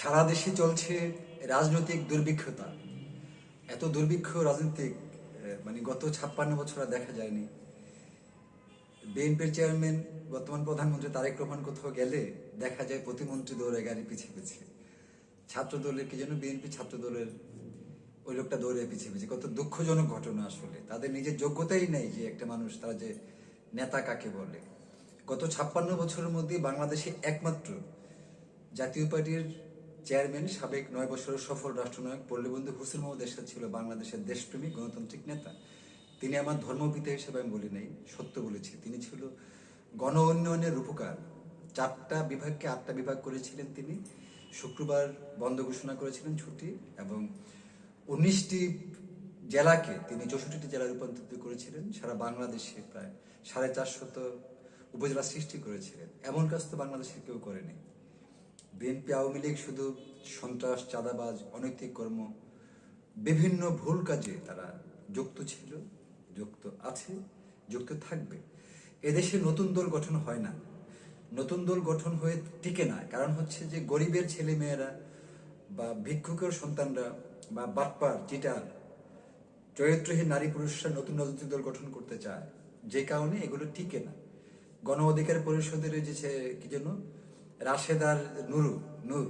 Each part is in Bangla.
সারা দেশে চলছে রাজনৈতিক দুর্ভিক্ষতা। এত দুর্ভিক্ষ রাজনৈতিক মানে গত 56 বছর আর দেখা যায়নি। বিএনপির চেয়ারম্যান বর্তমান প্রধানমন্ত্রী তারেক রহমান কোথাও গেলে দেখা যায় প্রতিমন্ত্রী দৌড়ে গাড়ি পিছিয়ে পিছিয়ে। ছাত্র দলের কি যেন বিএনপি ছাত্র দলের ওই লোকটা দৌড়ে পিছিয়ে পিছিয়ে। কত দুঃখজনক ঘটনা আসলে। তাদের নিজের যোগ্যতাই নেই যে একটা মানুষ তারা যে নেতা কাকে বলে। গত 56 বছরের মধ্যে বাংলাদেশে একমাত্র জাতীয় পার্টির চেয়ারম্যান সাবেক 9 বছরের সফল রাষ্ট্রনায়ক পল্লীবন্ধু হোসেন মোহাম্মদ এরশাদ ছিল বাংলাদেশের দেশপ্রেমিক গণতান্ত্রিক নেতা। তিনি আমার ধর্মপিতা হিসেবে আমি বলি নাই, সত্য বলেছি। তিনি ছিল গণ উন্নয়নের রূপকার। 4টা বিভাগকে 8টা বিভাগ করেছিলেন তিনি। শুক্রবার বন্ধ ঘোষণা করেছিলেন ছুটি, এবং 19টি জেলাকে তিনি 64টি জেলায় রূপান্তরিত করেছিলেন। সারা বাংলাদেশে প্রায় 450 উপজেলা সৃষ্টি করেছিলেন। এমন কাজ তো বাংলাদেশে কেউ করেনি। বিএনপি আওয়ামী লীগ শুধু সন্ত্রাস, চাঁদাবাজ, অনৈতিক কর্ম, বিভিন্ন ভুল কাজে তারা যুক্ত ছিল, যুক্ত আছে, যুক্ত থাকবে। এদেশে নতুন দল গঠন হয় না, নতুন দল গঠন হয়ে টিকে না। কারণ হচ্ছে যে গরিবের ছেলে মেয়েরা বা ভিক্ষুকের সন্তানরা বা বাটপার, চিটার, চরিত্রহীন নারী পুরুষরা নতুন রাজনৈতিক দল গঠন করতে চায়, যে কারণে এগুলো টিকে না। গণ অধিকার পরিষদের যে কি যেন রাশেদার নূর,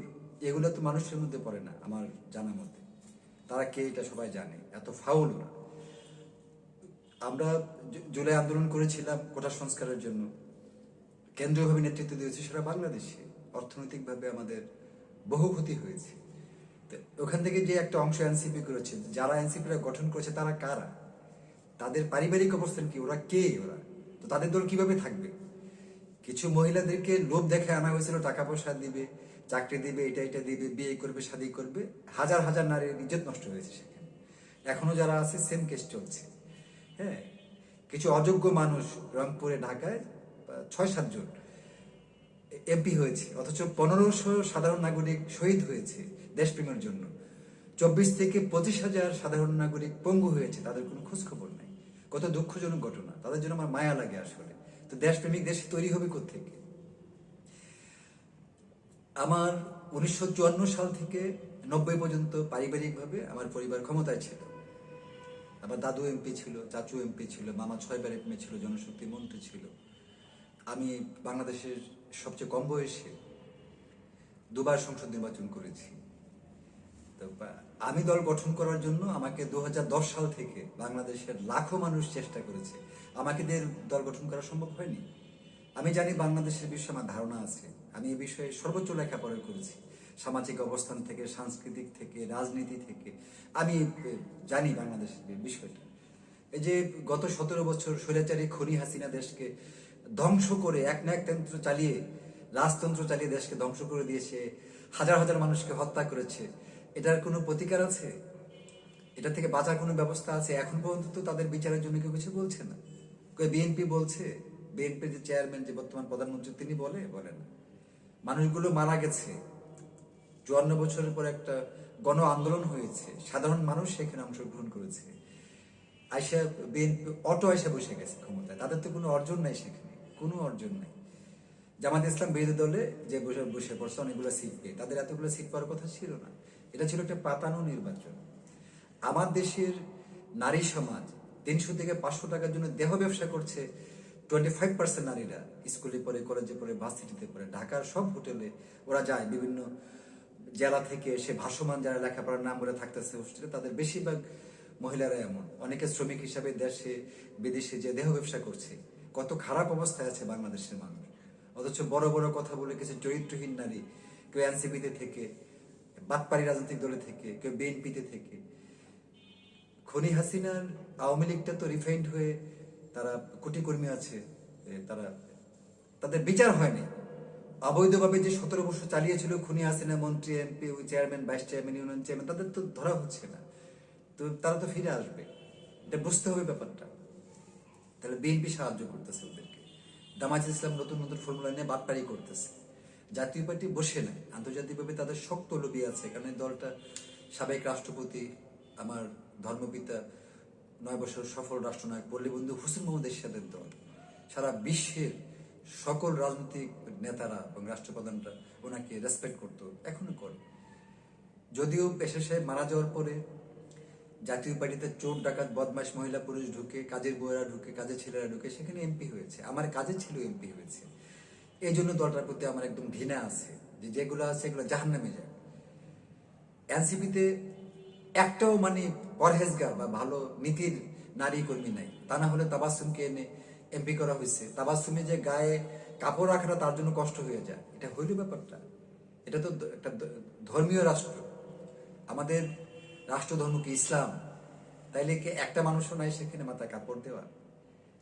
এগুলো তো মানুষের মধ্যে পড়ে না আমার জানা মতে। তারা কে এটা সবাই জানে, এত ফাউল ওরা। আমরা জুলাই আন্দোলন করেছিলাম কোটা সংস্কারের জন্য, কেন্দ্রীয়ভাবে নেতৃত্ব দিয়েছি সারা বাংলাদেশে। অর্থনৈতিকভাবে আমাদের বহু ক্ষতি হয়েছে। ওখান থেকে যে একটা অংশ এনসিপি করেছে, যারা এনসিপিরা গঠন করেছে তারা কারা, তাদের পারিবারিক অবস্থান কি, ওরা কে, ওরা তো তাদের দল কিভাবে থাকবে? কিছু মহিলাদেরকে লোভ দেখে আনা হয়েছিল, টাকা পয়সা দিবে, চাকরি দিবে, এটা দিবে, বিয়ে করবে, শাদী করবে। হাজার হাজার নারীর ইজ্জত নষ্ট হয়েছে সেখানে। এখনো যারা আছে সেম কেস চলছে। হ্যাঁ, কিছু অযোগ্য মানুষ রংপুরে, ঢাকায় 6-7 জন এমপি হয়েছে, অথচ 1500 সাধারণ নাগরিক শহীদ হয়েছে দেশপ্রেমের জন্য। 24 থেকে 25,000 সাধারণ নাগরিক পঙ্গু হয়েছে, তাদের কোনো খোঁজ খবর নেই। কত দুঃখজনক ঘটনা, তাদের জন্য আমার মায়া লাগে আসলে। তো দেশপ্রেমিক দেশ তৈরি হবে কোত্থেকে? আমার 1954 সাল থেকে 90 পর্যন্ত পারিবারিকভাবে আমার পরিবার ক্ষমতায় ছিল। আমার দাদু এমপি ছিল, চাচু এমপি ছিল, মামা 6বার এমপি ছিল, জনশক্তি মন্ত্রী ছিল। আমি বাংলাদেশের সবচেয়ে কম বয়সে 2বার সংসদ নির্বাচন করেছি। তো আমি দল গঠন করার জন্য আমাকে 2010 সাল থেকে বাংলাদেশের লাখো মানুষ চেষ্টা করেছে। আমাকে দিয়ে দল গঠন করা সম্ভব হয়নি। আমি জানি বাংলাদেশের বিষয়ে আমার ধারণা আছে। আমি এই বিষয়ে সর্বোচ্চ লেখাপড়া করেছি, সামাজিক অবস্থান থেকে, সাংস্কৃতিক থেকে, রাজনীতি থেকে। আমি জানি বাংলাদেশের বিষয়টা। এই যে গত 17 বছর স্বৈরাচারী খনি হাসিনা দেশকে ধ্বংস করে, এক না এক তন্ত্র চালিয়ে, রাজতন্ত্র চালিয়ে দেশকে ধ্বংস করে দিয়েছে, হাজার হাজার মানুষকে হত্যা করেছে। এটার কোনো প্রতিকার আছে? এটা থেকে বাঁচার কোনো ব্যবস্থা আছে? এখন পর্যন্ত তো তাদের বিচারের জন্য কেউ কিছু বলছে না। বিএনপি বলছে, বিএনপির যে চেয়ারম্যান, যে বর্তমান প্রধানমন্ত্রী, তিনি বলেন মানুষগুলো মারা গেছে। 54 বছরের পর একটা গণ আন্দোলন হয়েছে, সাধারণ মানুষ সেখানে অংশগ্রহণ করেছে। আইসা বিএনপি অটো আইসা বসে গেছে ক্ষমতায়। তাদের তো কোনো অর্জন নাই সেখানে, কোনো অর্জন নাই। জামাত ইসলাম বিরোধী দলে যে বসে পড়ছে অনেকগুলো সিট পেয়ে, তাদের এতগুলো সিট পাওয়ার কথা ছিল না। এটা ছিল একটা পাতানো নির্বাচন। আমার দেশের নারী সমাজ 300 থেকে 500 টাকার জন্য দেহ ব্যবসা করছে। 25% নারীরা স্কুলে পড়ে, কলেজে পড়ে, ভার্সিটিতে পড়ে, ঢাকার সব হোটেলে ওরা যায়। বিভিন্ন জেলা থেকে এসে ভাসমান যারা লেখাপড়ার নাম করে থাকতেছে হোস্টেলে, তাদের বেশিরভাগ মহিলারা এমন। অনেকে শ্রমিক হিসাবে দেশে বিদেশে যে দেহ ব্যবসা করছে। কত খারাপ অবস্থায় আছে বাংলাদেশের মানুষ। অথচ বড় বড় কথা বলে কিছু চরিত্রহীন নারী, কেউ এনসিপিতে থেকে, বাটপাড়ি রাজনৈতিক দলে থেকে, কেউ বিএনপিতে থেকে। খনি হাসিনার আওয়ামী লীগটা তো রিফাইন্ড হয়ে তারা কোটি কর্মী আছে, তাদের বিচার হয়নি। অবৈধভাবে যে 17 বছর চালিয়েছিল খনি হাসিনা, মন্ত্রী, MP, chairman, vice chairman, union chairman, তাদের তো ধরা হচ্ছে না। তো তারা তো ফিরে আসবে, এটা বুঝতে হবে ব্যাপারটা। তাহলে বিএনপি সাহায্য করতেছে ওদেরকে। জামায়াত ইসলাম নতুন নতুন ফর্মুলা নিয়ে বাটপাড়ি করতেছে। জাতীয় পার্টি বসে নাই, আন্তর্জাতিকভাবে তাদের শক্ত লবি আছে। কারণ এই দলটা সাবেক রাষ্ট্রপতি, আমার ধর্মপিতা, 9 বছর সফল রাষ্ট্রনায়ক পল্লীবন্ধু হোসেন মোহাম্মদ এরশাদের দল। সারা বিশ্বের সকল রাজনৈতিক নেতারা এবং রাষ্ট্রপ্রধানরা ওনাকে রেসপেক্ট করতো, এখনো করে। যদিও পেশা সাহেব মারা যাওয়ার পরে জাতীয় পার্টিতে চোর ডাকাত বদমাশ মহিলা পুরুষ ঢুকে, কাজের বউয়েরা ঢুকে, কাজের ছেলেরা ঢুকে, সেখানে এমপি হয়েছে। আমার কাজের ছেলে এমপি হয়েছে। এই জন্য দলটার প্রতি আমার একদম ঘৃণা আছে, যে যেগুলো আছে এগুলো জাহান্নামে যায়। এনসিপিতে একটাও মানে পরহেজগার বা ভালো নীতির নারী কর্মী নাই। তা না হলে তাবাসসুমকে এনে এমপি করা হয়েছে। তাবাসসুমে যে গায়ে কাপড় রাখাটা তার জন্য কষ্ট হয়ে যায়, এটা হইল ব্যাপারটা। এটা তো একটা ধর্মীয় রাষ্ট্র, আমাদের রাষ্ট্রধর্ম কি ইসলাম, তাইলে কি একটা মানুষও নাই সেখানে মাথায় কাপড় দেওয়া?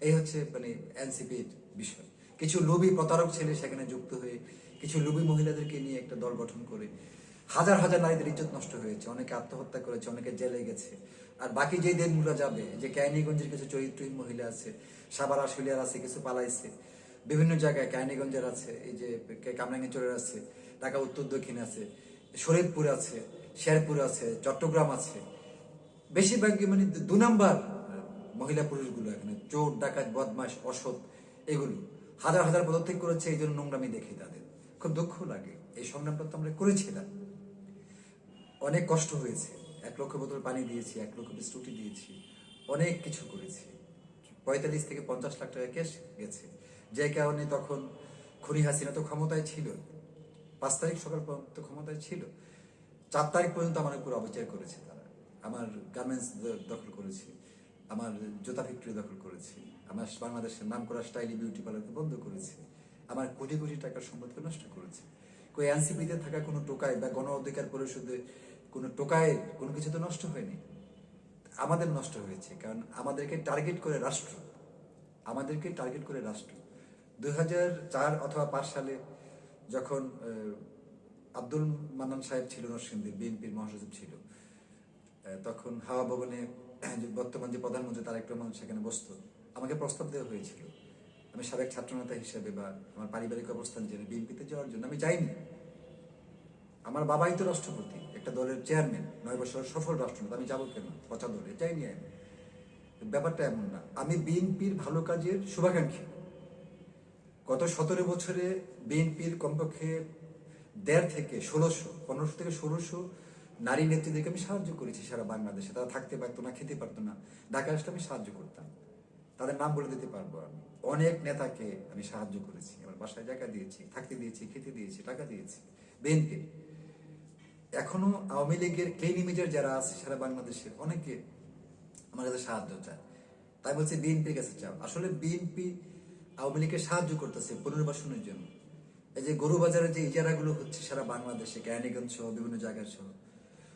এই হচ্ছে মানে এনসিপির বিষয়। কিছু লোভী প্রতারক ছেলে সেখানে যুক্ত হয়ে কিছু লোভী মহিলাদেরকে নিয়ে একটা দল গঠন করে হাজার হাজার নারীদের ইজ্জত নষ্ট হয়েছে, অনেকে আত্মহত্যা করেছে, অনেকে জেলে গেছে। আর বাকি যে দিনগুলো যাবে, যে ক্যানিগঞ্জের কিছু চরিত্রহীন মহিলা আছে, সাভার আশুলিয়ার আছে, কিছু পালাইছে, বিভিন্ন জায়গায় ক্যানিগঞ্জের আছে, এই যে কামরাঙ্গীরচরের আছে, ঢাকা উত্তর দক্ষিণ আছে, শরীয়তপুর আছে, শেরপুর আছে, চট্টগ্রাম আছে, বেশিরভাগই মানে 2 নাম্বার মহিলা পুরুষগুলো এখানে চোর ডাকাত বদমাশ অসৎ, এগুলো হাজার হাজার পদত্যাগ করেছে। এই জন্য নোংরামি দেখি তাদের, খুব দুঃখ লাগে। এই সংগ্রামটা তো আমরা করেছিলাম, অনেক কষ্ট হয়েছে। 1 লক্ষ বোতল পানি দিয়েছি, 1 লক্ষ পিস রুটি দিয়েছি, অনেক কিছু করেছি। 45 থেকে 50 লাখ টাকা ক্যাশ গেছে, যে কারণে তখন খুনি হাসিনা তো ক্ষমতায় ছিল। 5 তারিখ সকাল পর্যন্ত ক্ষমতায় ছিল, 4 তারিখ পর্যন্ত আমার উপর অবিচার করেছে তারা। আমার গার্মেন্টস দখল করেছে, আমার জুতা ফ্যাক্টরি দখল করেছে, আমার বাংলাদেশের নাম করা স্টাইলি বিউটি পার্লারকে বন্ধ করেছে, আমার কোটি কোটি টাকার সম্পদকে নষ্ট করেছে। কই এনসিপিতে থাকা কোনো টোকায় বা গণ অধিকার পরিষদে কোনো টোকায় কোনো কিছু তো নষ্ট হয়নি, আমাদের নষ্ট হয়েছে। কারণ আমাদেরকে টার্গেট করে রাষ্ট্র, আমাদেরকে টার্গেট করে রাষ্ট্র 2004 অথবা 5 সালে যখন আব্দুল মান্নান সাহেব ছিল নরসিংদীর বিএনপির মহাসচিব ছিল, তখন হাওয়া ভবনে বর্তমান যে প্রধানমন্ত্রী তারেক রহমান সেখানে বসতো, আমাকে প্রস্তাব দেওয়া হয়েছিল। আমি সাবেক ছাত্রনেতা হিসেবে বা আমার পারিবারিক অবস্থান জেনে বিএনপিতে যাওয়ার জন্য আমি যাইনি। আমার বাবাই তো রাষ্ট্রপতি, একটা দলের চেয়ারম্যান, 9 বছর সফল রাষ্ট্রপতি, আমি যাবো কেন? পচা দলে যাইনি আমি। ব্যাপারটা এমন না, আমি বিএনপির ভালো কাজের শুভাকাঙ্ক্ষী। গত 17 বছরে বিএনপির কমপক্ষে 1.5 থেকে 1600, 1500 থেকে 1600 নারী নেত্রীদেরকে আমি সাহায্য করেছি সারা বাংলাদেশে। তারা থাকতে পারতো না, খেতে পারতো না, ঢাকা আসলে আমি সাহায্য করতাম। তাদের নাম বলে দিতে পারবো আমি। অনেক নেতাকে আমি সাহায্য করেছি, আমার বাসায় জায়গা দিয়েছি, থাকতে দিয়েছি, খেতে দিয়েছি, টাকা দিয়েছি। বিএনপি এখনো আওয়ামী লীগের ক্লিন ইমেজের যারা আছে সারা বাংলাদেশের অনেকে আমার কাছে সাহায্য চায়। তাই বলছে বিএনপির কাছে চাও। আসলে বিএনপি আওয়ামী লীগকে সাহায্য করতেছে পুনর্বাসনের জন্য। এই যে গরু বাজারের যে ইজারাগুলো হচ্ছে সারা বাংলাদেশে, ক্যানিগঞ্জ সহ বিভিন্ন জায়গার সহ,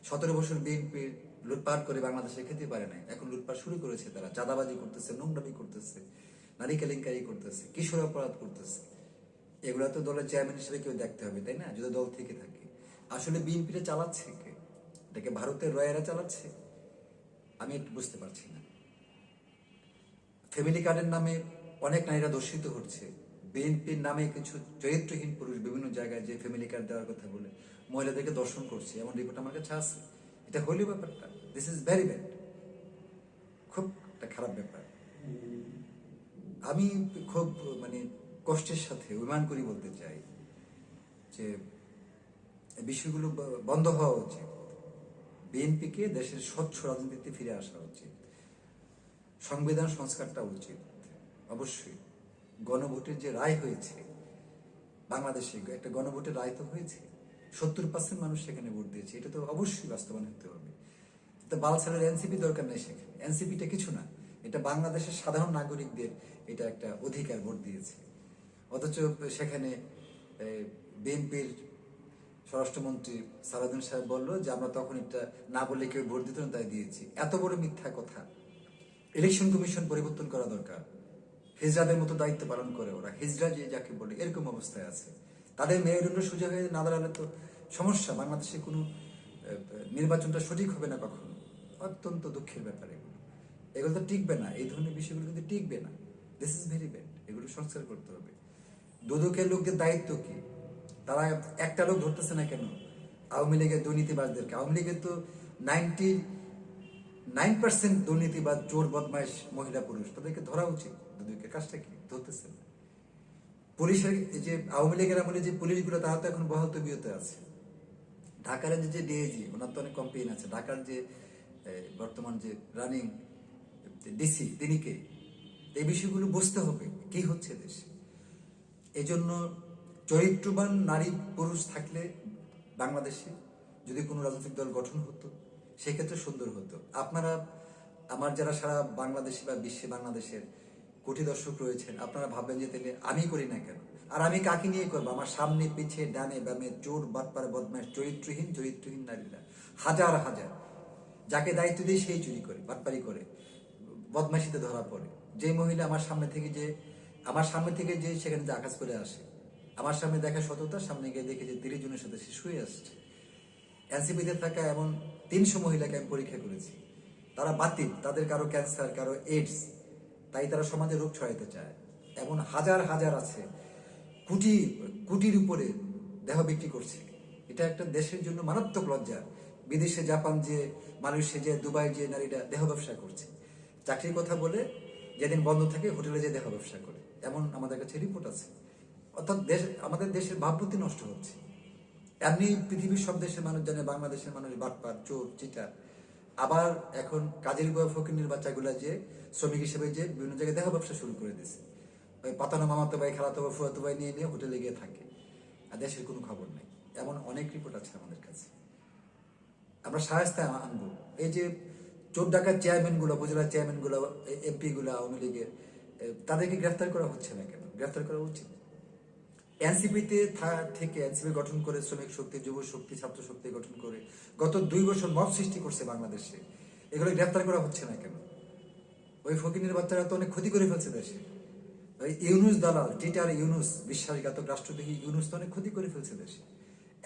17 বছর বিএনপি লুটপাট করে বাংলাদেশে খেতে পারে নাই, এখন লুটপাট শুরু করেছে। তারা চাঁদাবাজি করতেছে, নোংরামি করতেছে, নারী কেলেঙ্কারি করতেছে, কিশোর অপরাধ করতেছে। এগুলো তো দলের চেয়ারম্যান হিসেবে কেউ দেখতে হবে, তাই না? যদি দল থেকে থাকে। আসলে বিএনপিটা চালাচ্ছে কে? এটাকে ভারতের রয়েরা চালাচ্ছে? আমি একটু বুঝতে পারছি না। ফ্যামিলি কার্ডের নামে অনেক নারীরা দর্শিত হচ্ছে। বিএনপির নামে কিছু চরিত্রহীন পুরুষ বিভিন্ন জায়গায় যে ফ্যামিলি কার্ড দেওয়ার কথা বলে মহিলাদেরকে দর্শন করছে, এমন রিপোর্ট আমার কাছে আছে। এটা হইল ব্যাপারটা, দিস ইজ ভেরি ব্যাড, খুব একটা খারাপ ব্যাপার। আমি খুব মানে কষ্টের সাথে অভিমান করি বলতে চাই যে বিষয়গুলো বন্ধ হওয়া উচিত। বিএনপিকে দেশের স্বচ্ছ রাজনীতিতে ফিরে আসা উচিত। সংবিধান সংস্কারটা উচিত অবশ্যই। গণভোটের যে রায় হয়েছে বাংলাদেশে, একটা গণভোটের রায় তো হয়েছে, 70% মানুষ সেখানে ভোট দিয়েছে, এটা তো অবশ্যই বাস্তবায়ন হতে হবে। তো বালসালের এনসিপি দরকার নেই সেখানে, এনসিপিটা কিছু না, এটা বাংলাদেশের সাধারণ নাগরিকদের এটা একটা অধিকার, ভোট দিয়েছে। অথচ সেখানে বিএনপির স্বরাষ্ট্রমন্ত্রী সালাউদ্দিন সাহেব বললো যে আমরা তখন এটা না বললে কেউ ভোট দিত না, তাই দিয়েছি। এত বড় মিথ্যা কথা। ইলেকশন কমিশন পরিবর্তন করা দরকার। হিজড়াদের মতো দায়িত্ব পালন করে ওরা, হিজড়া যে যাকে বলে এরকম অবস্থায় আছে। তাদের মেরুদণ্ড সোজা হয়ে না দাঁড়ালে তো সমস্যা, বাংলাদেশে কোনো নির্বাচনটা সঠিক হবে না কখনো। অত্যন্ত দুঃখের ব্যাপার এগুলো, এগুলো তো টিকবে না, এই ধরনের বিষয়গুলো কিন্তু টিকবে না। দিস ইজ ভেরি ব্যাড, এগুলো সংস্কার করতে হবে। দুদকের লোকদের দায়িত্ব কি? তারা একটা লোক ধরতেছে না কেন? আওয়ামী লীগের দুর্নীতিবাজদেরকে। আওয়ামী লীগের তো 99% দুর্নীতিবাজ, চোর, বদমাইশ মহিলা পুরুষ, তাদেরকে ধরা উচিত। দুদকের কাজটা কি? ধরতেছে না। পুলিশের যে আওয়ামী লীগের আমলে যে পুলিশগুলো, তারা তো এখন বহাল তবিয়তে আছে। ঢাকার যে ডিএজি, ওনার তো অনেক কমপ্লেন আছে। ঢাকার যে বর্তমান যে রানিং ডিসি, তিনি কে? এই বিষয়গুলো বুঝতে হবে কি হচ্ছে দেশে। এজন্য চরিত্রবান নারী পুরুষ থাকলে বাংলাদেশে যদি কোনো রাজনৈতিক দল গঠন হতো, সেক্ষেত্রে সুন্দর হতো। আপনারা, আমার যারা সারা বাংলাদেশে বা বিশ্বে বাংলাদেশের কোটি দর্শক রয়েছেন, আপনারা ভাববেন যে তাহলে আমি করি না কেন, আর আমি কাকে নিয়ে করবো? আমার সামনে পিছিয়ে ডানে বামে চোর বাটপার বদমাশ চরিত্রহীন নারীরা হাজার হাজার, যাকে দায়িত্ব দিয়ে সেই চুরি করে, বাটপারি করে, বদমাশিতে ধরা পড়ে। যে মহিলা আমার সামনে থেকে যে সেখানে যে আকাশ করে আসে, আমার সামনে দেখা সততা, সামনে গিয়ে দেখে যে 30 জনের সাথে সে শুয়ে আসছে। এনসিপিতে থাকা এমন 300 মহিলাকে আমি পরীক্ষা করেছি, তারা বাতিল, তাদের কারো ক্যান্সার, কারো এইডস, তাই তারা সমাজে রোগ ছড়াইতে চায়। এমন হাজার হাজার আছে, কোটির উপরে দেহ বিক্রি করছে। এটা একটা দেশের জন্য মারাত্মক লজ্জা। বিদেশে জাপান যে, মালয়েশিয়া যে, দুবাই যে নারীরা দেহ ব্যবসা করছে, চাকরির কথা বলে যেদিন বন্ধ থাকে হোটেলে যে দেহ ব্যবসা করে, এমন আমাদের কাছে রিপোর্ট আছে। অর্থাৎ আমাদের দেশের ভাবমূর্তি নষ্ট হচ্ছে। এমনি পৃথিবীর সব দেশের মানুষ জানে বাংলাদেশের মানুষ বাটপার, চোর, চিটার। আবার এখন কাজের বয় ফকির বাচ্চাগুলা যে শ্রমিক হিসেবে যে বিভিন্ন জায়গায় দেহ ব্যবসা শুরু করে দিয়েছে। ওই পাতানো মামাতো ভাই, খালাতো ভাই, ফুয়াতো ভাই নিয়ে হোটেলে গিয়ে থাকে, আর দেশের কোনো খবর নেই। এমন অনেক রিপোর্ট আছে আমাদের কাছে। আমরা সাহায্য আনবো। এই যে চোর ডাকাত চেয়ারম্যানগুলো, উপজেলা চেয়ারম্যানগুলো, এমপিগুলো, আওয়ামী লীগের, তাদেরকে গ্রেফতার করা হচ্ছে না কেন? গ্রেফতার করা উচিত। এনসিপিতে থেকে এনসিপি গঠন করে, শ্রমিক শক্তি, যুব শক্তি, ছাত্র শক্তি গঠন করে গত 2 বছর মব সৃষ্টি করছে বাংলাদেশে, এগুলো গ্রেফতার করা হচ্ছে না কেন? ওই ফকিনের বাচ্চারা তো অনেক ক্ষতি করে ফেলছে দেশে। ওই ইউনুস দালাল, টিটার ইউনুস, বিশ্বাসঘাতক রাষ্ট্রদ্রোহী ইউনুস তো অনেক ক্ষতি করে ফেলছে দেশে।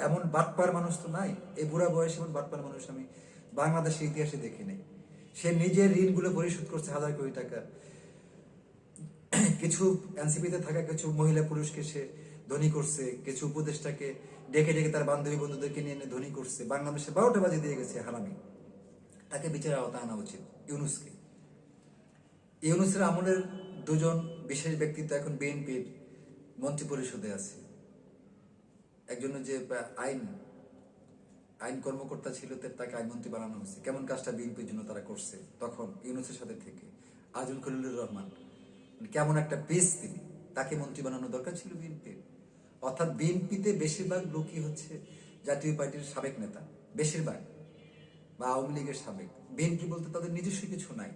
এমন বাটপার মানুষ তো নাই, এই বুড়া বয়সে এমন বাটপার মানুষ আমি বাংলাদেশের ইতিহাসে দেখি নাই। সে নিজের ঋণগুলো পরিশোধ করছে হাজার কোটি টাকা। কিছু এনসিপিতে থাকা কিছু মহিলা পুরুষকে সে ধনী করছে, কিছু উপদেষ্টাকে ডেকে ডেকে তার বান্ধবী বন্ধুদেরকে নিয়ে এনে ধনী করছে। বাংলাদেশে 12টা বাজে দিয়ে গেছে হারামি। তাকে বিচারের আওতায় আনা উচিত। ইউনুসের আমলের 2 জন বিশেষ ব্যক্তিত্ব এখন বিএনপির মন্ত্রী পরিষদে আছে। একজন যে আইন কর্মকর্তা ছিল, তাকে আইনমন্ত্রী বানানো হয়েছে। কেমন কাজটা বিএনপির জন্য তারা করছে তখন ইউনুসের সাথে থেকে। আজুল খলিলুর রহমান, কেমন একটা পেস তিনি, তাকে মন্ত্রী বানানো দরকার ছিল বিএনপির। অর্থাৎ বিএনপিতে বেশিরভাগ লোকই হচ্ছে জাতীয় পার্টির সাবেক নেতা, বেশিরভাগ, বা আওয়ামী লীগের সাবেক। বিএনপি বলতে তাদের নিজস্ব কিছু নাই,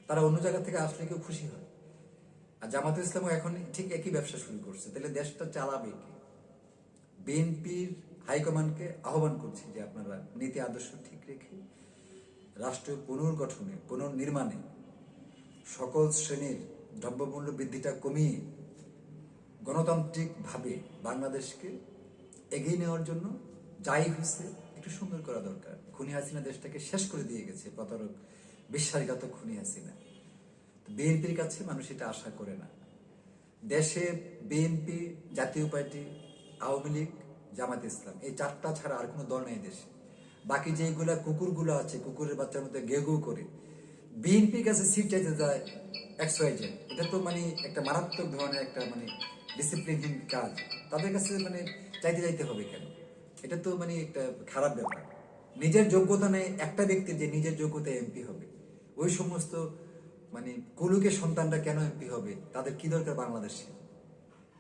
তারা অন্য জায়গা থেকে আসলে কেউ খুশি হয়। আর জামাতে ইসলামও এখন ঠিক একই ব্যবসা শুরু করছে। তাহলে দেশটা চালাবে কে? বিএনপির হাইকমান্ডকে আহ্বান করছি যে আপনারা নীতি আদর্শ ঠিক রেখে রাষ্ট্র পুনর্নির্মাণে সকল শ্রেণীর দ্রব্যমূল্য বৃদ্ধিটা কমিয়ে গণতান্ত্রিকভাবে বাংলাদেশকে এগিয়ে নেওয়ার জন্য যাই হয়েছে একটু সুন্দর করা দরকার। খুনি হাসিনা দেশটাকে শেষ করে দিয়ে গেছে, প্রতারক, বিশ্বাসঘাতক খুনি হাসিনা। বিএনপির কাছে মানুষ এটা আশা করে না। দেশে বিএনপি, জাতীয় পার্টি, আওয়ামী লীগ, জামাত ইসলাম, এই 4টা ছাড়া আর কোনো দল নেই দেশে। বাকি যেগুলা কুকুরগুলো আছে, কুকুরের বাচ্চার মধ্যে গেউ গেউ করে বিএনপির কাছে সিট চাইতে যায় XYZ, এটা তো মানে একটা মারাত্মক ধরনের একটা মানে ডিসিপ্লিনহীন কাজ। তাদের কাছে মানে চাইতে হবে কেন? এটা তো মানে একটা খারাপ ব্যাপার। নিজের যোগ্যতা নেই একটা ব্যক্তির যে নিজের যোগ্যতায় এমপি হবে, ওই সমস্ত মানে কুলুকের সন্তানরা কেন এমপি হবে? তাদের কি দরকার বাংলাদেশে?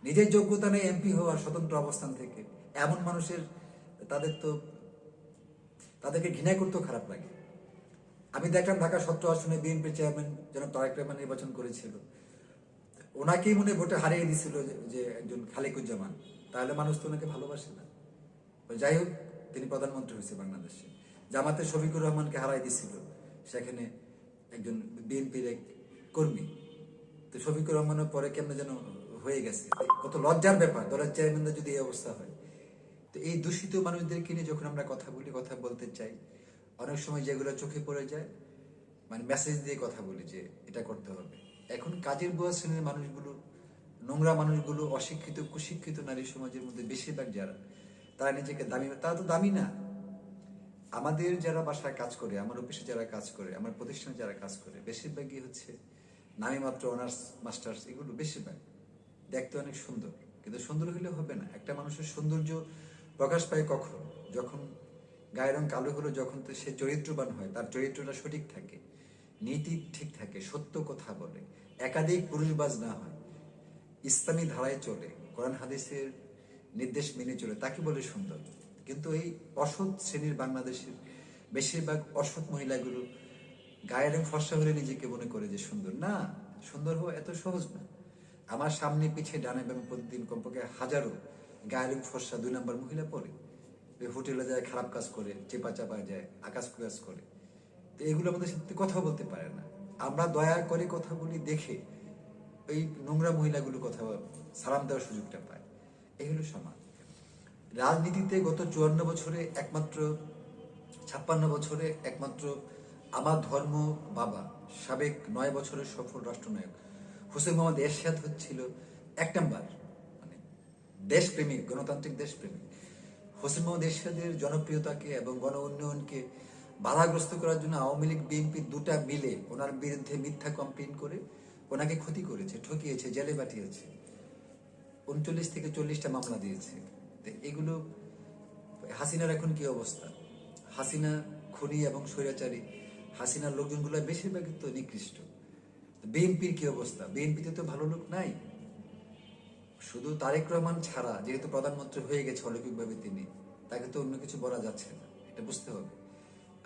নিজের যোগ্যতা নেই এমপি হওয়ার স্বতন্ত্র অবস্থান থেকে, এমন মানুষের তাদেরকে ঘৃণা করতেও খারাপ লাগে। আমি দেখলাম ঢাকা 17 আসনে বিএনপি চেয়ারম্যান যেন তারেক রহমান নির্বাচন করেছিল, ওনাকেই মনে ভোটে হারিয়ে দিছিল যে একজন খালেকুজ্জামান। তাহলে মানুষ তো ওনাকে ভালোবাসে না। যাই হোক, তিনি প্রধানমন্ত্রী হয়েছে বাংলাদেশে। জামাতে শফিকুর রহমানকে হারাই দিছিল, সেখানে একজন বিএনপির এক কর্মী। তো শফিকুর রহমানের পরে কেমনে যেন হয়ে গেছে। কত লজ্জার ব্যাপার দলের চেয়ারম্যানদের যদি এই অবস্থা হয়। তো এই দূষিত মানুষদেরকে নিয়ে যখন আমরা কথা বলতে চাই, অনেক সময় যেগুলো চোখে পড়ে যায় মানে মেসেজ দিয়ে কথা বলি যে এটা করতে হবে। এখন কাজের বুয়া শ্রেণীর মানুষগুলো, নোংরা মানুষগুলো, অশিক্ষিত কুশিক্ষিত নারী সমাজের মধ্যে বেশিরভাগ যারা, তারা নিজেকে দামি, তারা তো দামি না। আমাদের যারা বাসায় কাজ করে, আমার অফিসে যারা কাজ করে, আমার প্রতিষ্ঠানে যারা কাজ করে, বেশিরভাগই হচ্ছে নামী মাত্র অনার্স মাস্টার্স, এগুলো বেশিরভাগ। দেখতে অনেক সুন্দর, কিন্তু সুন্দর হলে হবে না। একটা মানুষের সৌন্দর্য প্রকাশ পায় কখন? যখন গায়ের রং কালো হলো যখন তো সে চরিত্রবান হয়, তার চরিত্রটা সঠিক থাকে, নীতি ঠিক থাকে, সত্য কথা বলে, একাধিক পুরুষবাজ না হয়, ইসলামী ধারায় চলে, কোরআন হাদিসের নির্দেশ মেনে চলে, তাকে বলে সুন্দর। কিন্তু এই অসৎ শ্রেণীর বাংলাদেশের বেশিরভাগ অসৎ মহিলাগুলো গায়ের রং ফর্সা হলে নিজেকে মনে করে যে সুন্দর। না, সুন্দর হওয়া এত সহজ না। আমার সামনে পিছিয়ে ডানে বামে প্রতিদিন কমপক্ষে হাজারো গায়ের রং ফর্সা 2 নম্বর মহিলা পড়ে, ওই হোটেলে যায়, খারাপ কাজ করে, চেপা চাপা যায়, আকাশ কুয়াশ করে। তো এগুলো আমাদের সাথে কথা বলতে পারে না। আমরা দয়া করে কথা বলি দেখে ওই নোংরা মহিলাগুলো কথা সালাম দেওয়ার সুযোগটা পায়। এই হলো সমাজ। রাজনীতিতে গত 54 বছরে একমাত্র 56 বছরে একমাত্র আমার ধর্ম বাবা সাবেক 9 বছরের সফল রাষ্ট্রনায়ক হোসেন মোহাম্মদ এরশাদ হচ্ছিল 1 নম্বর, মানে দেশপ্রেমিক, গণতান্ত্রিক দেশপ্রেমিক। হোসেন মোহাম্মদ এরশাদের জনপ্রিয়তাকে এবং গণ উন্নয়নকে বাধাগ্রস্ত করার জন্য আওয়ামী লীগ বিএনপি দুটা মিলে ওনার বিরুদ্ধে মিথ্যা কমপ্লেন করে ওনাকে ক্ষতি করেছে, ঠকিয়েছে, জেলে পাঠিয়েছে, 39 থেকে 40টা মামলা দিয়েছে। তো এগুলো হাসিনার এখন কি অবস্থা? হাসিনা খুনি এবং স্বৈরাচারী, হাসিনার লোকজনগুলো বেশিরভাগই তো নিকৃষ্ট। বিএনপির কি অবস্থা? বিএনপিতে তো ভালো লোক নাই। শুধু তারেক রহমান ছাড়া, যেহেতু প্রধানমন্ত্রী হয়ে গেছে অলৌকিকভাবে তিনি, তাকে তো অন্য কিছু বলা যাচ্ছে না, এটা বুঝতে হবে।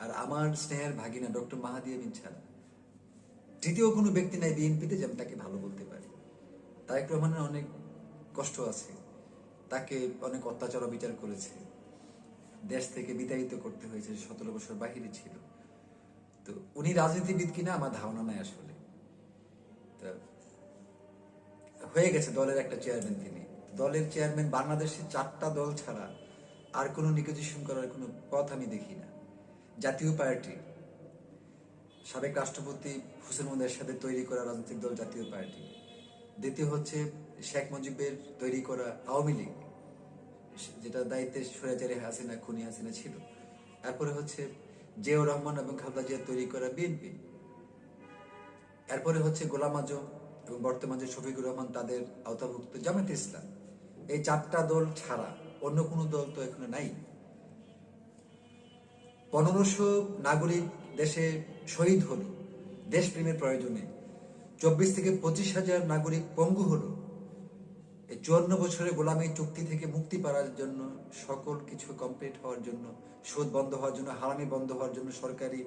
আর আমার স্নেহের ভাগিনা ডক্টর মাহাদি আমিন ছাড়া তৃতীয় কোনো ব্যক্তি নাই বিএনপিতে যে আমি তাকে ভালো বলতে পারি। তারেক রহমানের অনেক কষ্ট আছে, তাকে অনেক অত্যাচার বিচার করেছে, দেশ থেকে বিতাড়িত করতে হয়েছে, 17 বছর বাহিরে ছিল। তো উনি রাজনীতিবিদ কিনা আমার ধারণা নাই আসলে। তা হয়ে গেছে দলের একটা চেয়ারম্যান তিনি। দলের চেয়ারম্যান বাংলাদেশে 4টা দল ছাড়া আর কোনো নিগোজিয়েশন করার কোনো পথ আমি দেখি না। জাতীয় পার্টি, সাবেক রাষ্ট্রপতি হোসেন মোহাম্মদ এরশাদের তৈরি করা রাজনৈতিক দল জাতীয় পার্টি। দ্বিতীয় হচ্ছে শেখ মুজিবের তৈরি করা আওয়ামী লীগ, যেটা দায়িত্বে স্বৈরাচারী হাসিনা, খুনি হাসিনা ছিল। এরপরে হচ্ছে জিয়াউর রহমান এবং খালেদা জিয়া তৈরি করা বিএনপি। এরপরে হচ্ছে গোলাম আজম এবং বর্তমান যে শফিকুর রহমান তাদের আওতাভুক্ত জামায়াতে ইসলাম। এই 4টা দল ছাড়া অন্য কোনো দল তো এখানে নাই। 1500 নাগরিক দেশে শহীদ হলো দেশপ্রেমের প্রয়োজনে, 24 থেকে 25,000 নাগরিক পঙ্গু হলো এই 54 বছরের গোলামী চুক্তি থেকে মুক্তি পাওয়ার জন্য, সকল কিছু কমপ্লিট হওয়ার জন্য, সুদ বন্ধ হওয়ার জন্য, হারামি বন্ধ হওয়ার জন্য, সরকারি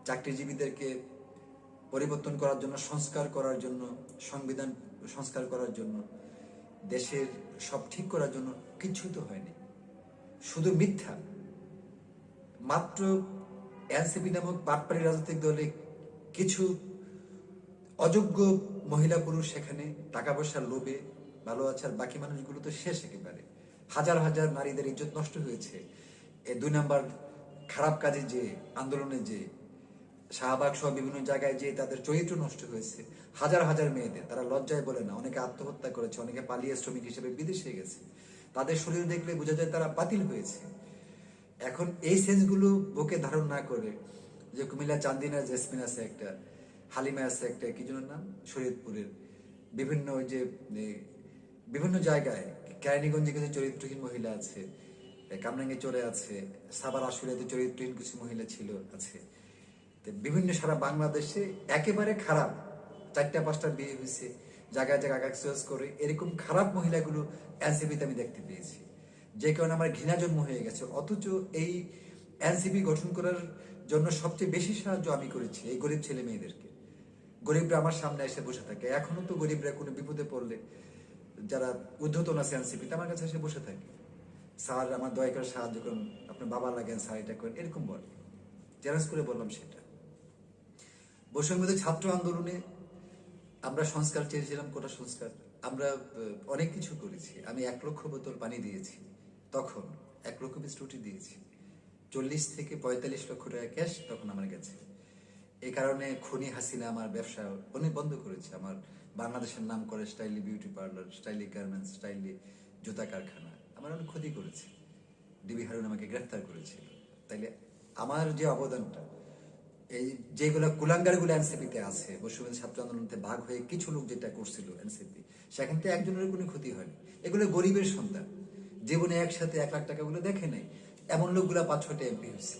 চাকরিজীবীদেরকে পরিবর্তন করার জন্য, সংস্কার করার জন্য, সংবিধান সংস্কার করার জন্য, দেশের সব ঠিক করার জন্য কিছু তো হয়নি, শুধু মিথ্যা। মাত্র এনসিপি নামক বাটপাড়ি রাজনৈতিক দলে কিছু অযোগ্য মহিলা পুরুষ সেখানে টাকা পয়সার লোভে ভালো আছে, আর বাকি মানুষগুলো তো শেষ একেবারে। হাজার হাজার নারীদের ইজ্জত নষ্ট হয়েছে এই 2 নম্বর খারাপ কাজে, যে আন্দোলনে, যে শাহবাগ সহ বিভিন্ন জায়গায় যে তাদের চরিত্র নষ্ট হয়েছে। হাজার হাজার মেয়েদের, তারা লজ্জায় বলে না, অনেকে আত্মহত্যা করেছে, অনেকে পালিয়ে শ্রমিক হিসেবে বিদেশে গেছে, তাদের শরীর দেখলে বোঝা যায় তারা বাতিল হয়েছে। এখন এই সেন্সগুলো বুকে ধারণ না করে, যে কুমিল্লা চান্দিনা জেসমিন আছে একটা, হালিমা আছে একটা, কি যেন নাম, শরীয়তপুরের, বিভিন্ন ওই যে বিভিন্ন জায়গায় কেরানীগঞ্জে কিছু চরিত্রহীন মহিলা আছে, কামরাঙ্গে চলে আছে, সাবার আশুলিয়াতে চরিত্রহীন কিছু মহিলা ছিল আছে, বিভিন্ন সারা বাংলাদেশে একেবারে খারাপ, 4টা 5টা বিয়ে হয়েছে, জায়গায় জায়গায় এক্সারসাইজ করে, এরকম খারাপ মহিলাগুলো এনসিপিতে আমি দেখতে পেয়েছি, যে কারণে আমার ঘৃণা জন্ম হয়ে গেছে। অথচ এই এনসিপি গঠন করার জন্য সবচেয়ে বেশি সাহায্য আমি করেছি এই গরিব ছেলে মেয়েদেরকে। গরিবরা আমার সামনে এসে বসে থাকে, এখনো তো গরিবরা কোনো বিপদে পড়লে, যারা উদ্ধতন আছে এনসিপিতে, আমার কাছে এসে বসে থাকে, স্যার আমার দয়া করে সাহায্য করুন, আপনার বাবা লাগেন, স্যার এটা করেন, এরকম বলে। চ্যালেঞ্জ করে বললাম সেটা। বৈষম্যবিরোধী ছাত্র আন্দোলনে আমরা সংস্কার চেয়েছিলাম, কোটা সংস্কার, আমরা অনেক কিছু করেছি। আমি 1 লক্ষ বোতল পানি দিয়েছি, তখন 1 লক্ষ পিস রুটি দিয়েছি, 40 থেকে 45 লক্ষ টাকা ক্যাশ তখন আমার কাছে। এই কারণে খুনি হাসিনা আমার ব্যবসা অনেক বন্ধ করেছে। আমার বাংলাদেশের নাম করে স্টাইলি বিউটি পার্লার, স্টাইলি গার্মেন্টস, স্টাইলি জুতা কারখানা আমার অনেক ক্ষতি করেছে। ডিবি হারুন আমাকে গ্রেফতার করেছিল। তাইলে আমার যে অবদানটা, এই যেগুলো কুলাঙ্গারগুলো এনসিপিতে আছে, বৈষম্যবিরোধী ছাত্র আন্দোলনতে ভাগ হয়ে কিছু লোক যেটা করছিল এনসিপি, সেখান থেকে একজনের কোনো ক্ষতি হয়নি। এগুলো গরিবের সন্তান, জীবনে একসাথে 1 লাখ টাকাগুলো দেখে নেই, এমন লোকগুলা 5-6টা এমপি হয়েছে।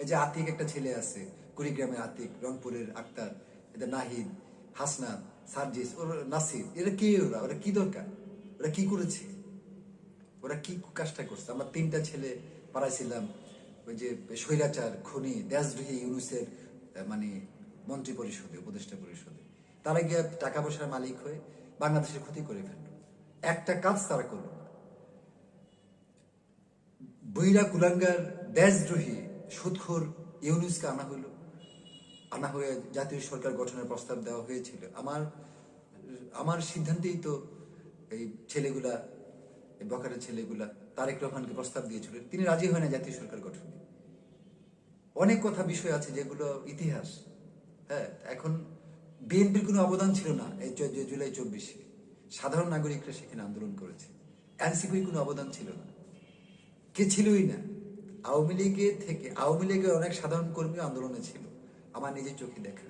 এই যে আতিক একটা ছেলে আছে, কুড়িগ্রামের আতিক, রংপুরের আক্তার, এদের নাহিদ, হাসনাত, সার্জিস, ওর নাসির, এরা কে? ওরা কি দরকার? ওরা কি করেছে? ওরা কি কাজটা করছে? আমরা 3টা ছেলে পাড়াইছিলাম ওই যে স্বৈরাচার, খনি, দেশদ্রোহী ইউনুসের মানে মন্ত্রী পরিষদে, উপদেষ্টা পরিষদে। তারা গিয়ে টাকা পয়সার মালিক হয়ে বাংলাদেশের ক্ষতি করে ফেলল। একটা কাজ তারা করলো না। বইরা কুলাঙ্গার দেশদ্রোহী সুদখোর ইউনুসকে আনা হয়ে জাতীয় সরকার গঠনের প্রস্তাব দেওয়া হয়েছিল। আমার সিদ্ধান্তেই তো এই ছেলেগুলা, এই বখারের ছেলেগুলা তারেক রহমানকে প্রস্তাব দিয়েছিল, তিনি রাজি হয় না জাতীয় সরকার গঠনে। অনেক কথা বিষয় আছে যেগুলো ইতিহাস। হ্যাঁ, এখন বিএনপির কোনো অবদান ছিল না এই জুলাই 24-এ। সাধারণ নাগরিকরা সেখানে আন্দোলন করেছে। এনসিপির কোনো অবদান ছিল না, কে ছিলই না। আওয়ামী লীগের অনেক সাধারণ কর্মী আন্দোলনে ছিল, আমার নিজের চোখে দেখা।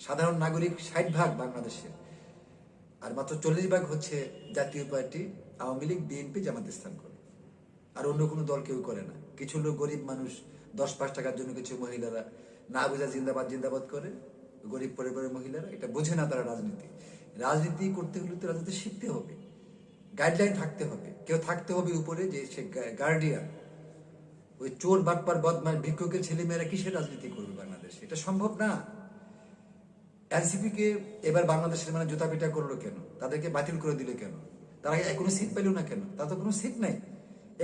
সাধারণ নাগরিক 60% বাংলাদেশের, আর মাত্র 40% হচ্ছে জাতীয় পার্টি, আওয়ামী লীগ, বিএনপি, জামাত ইসলাম করে। আর অন্য কোনো দল কেউ করে না। কিছু লোক গরিব মানুষ 10-5 টাকার জন্য কিছু মহিলারা না বোঝা জিন্দাবাদ জিন্দাবাদ করে, গরিব পরিবারের মহিলারা এটা বোঝে না। তারা রাজনীতি করতে হলে তো রাজনীতি শিখতে হবে, গাইডলাইন থাকতে হবে, কেউ থাকতে হবে উপরে যে সে গার্ডিয়ান। ওই চোর, বাটপার, বদমাশ, ভিক্ষুকের ছেলেমেয়েরা কিসের রাজনীতি করবে বাংলাদেশে? এটা সম্ভব না। এনসিপি কে এবার বাংলাদেশের মানে জুতা পিটা করলো কেন? তাদেরকে বাতিল করে দিলে কেন? তারা কোনো সিট পেল না কেন? তা তো কোনো সিট নাই।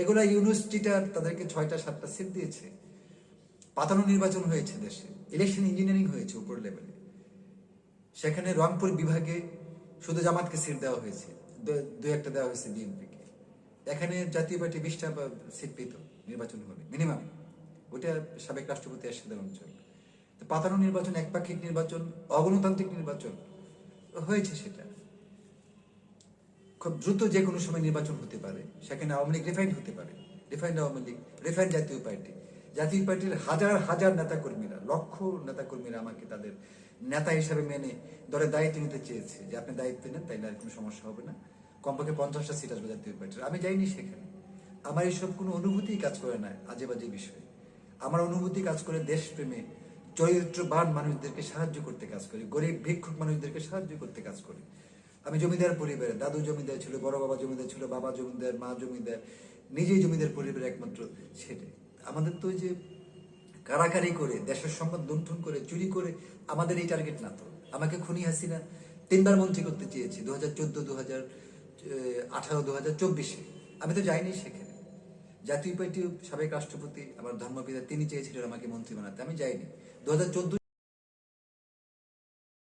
এগুলা ইউনিভার্সিটিটা তাদেরকে 6টা-7টা সিট দিয়েছে। পাতানো নির্বাচন হয়েছে দেশে, ইলেকশন ইঞ্জিনিয়ারিং হয়েছে উপর লেভেলে। সেখানে রংপুর বিভাগে শুধু জামাতকে সিট দেওয়া হয়েছে, 2-1টা দেওয়া হয়েছে বিএনপিকে। এখানে জাতীয় পার্টি 20টা সিট পেত নির্বাচন হলে মিনিমাম। ওইটা সাবেক রাষ্ট্রপতি এরশাদের অঞ্চল। পাতানো নির্বাচন, একপাক্ষিক নির্বাচন, অগণতান্ত্রিক নির্বাচন হয়েছে। সেটা খুব দ্রুত যে কোনো সময় নির্বাচন হতে পারে। সেখানে আওয়ামী লীগ রিফাইন্ড হতে পারে, রিফাইন্ড আওয়ামী লীগ, রিফাইন্ড জাতীয় পার্টির হাজার নেতাকর্মীরা, লক্ষ নেতাকর্মীরা আমাকে তাদের নেতা হিসাবে মেনে দলের দায়িত্ব নিতে চেয়েছে, যে আপনি দায়িত্ব নেন, তাইলে আর কোনো সমস্যা হবে না, কমপক্ষে 50টা সিট আসবে জাতীয় পার্টির। আমি যাইনি সেখানে। আমার এইসব কোনো অনুভূতিই কাজ করে না আজে বাজে বিষয়। আমার অনুভূতি কাজ করে দেশপ্রেমে, চরিত্রবান মানুষদেরকে সাহায্য করতে কাজ করি, গরিব ভিক্ষুক মানুষদেরকে সাহায্য করতে কাজ করি। আমি জমিদার পরিবারে, দাদু জমিদার ছিল, বড় বাবা জমিদার ছিল, বাবা জমিদার, মা জমিদার, নিজেই জমিদার পরিবারের একমাত্র ছেলে। আমাদের তো ওই যে কারাকারি করে, দেশের সম্পদ লুণ্ঠন করে, চুরি করে আমাদের এই টার্গেট না তো। আমাকে খুনি হাসিনা 3বার মন্ত্রী করতে চেয়েছে, 2014, 2018, 2024-এ। আমি তো যাইনি সেখানে। জাতীয় পার্টি সাবেক রাষ্ট্রপতি, আমার ধর্মপিতা, তিনি চেয়েছিলেন আমাকে মন্ত্রী বানাতে, আমি যাইনি। 2014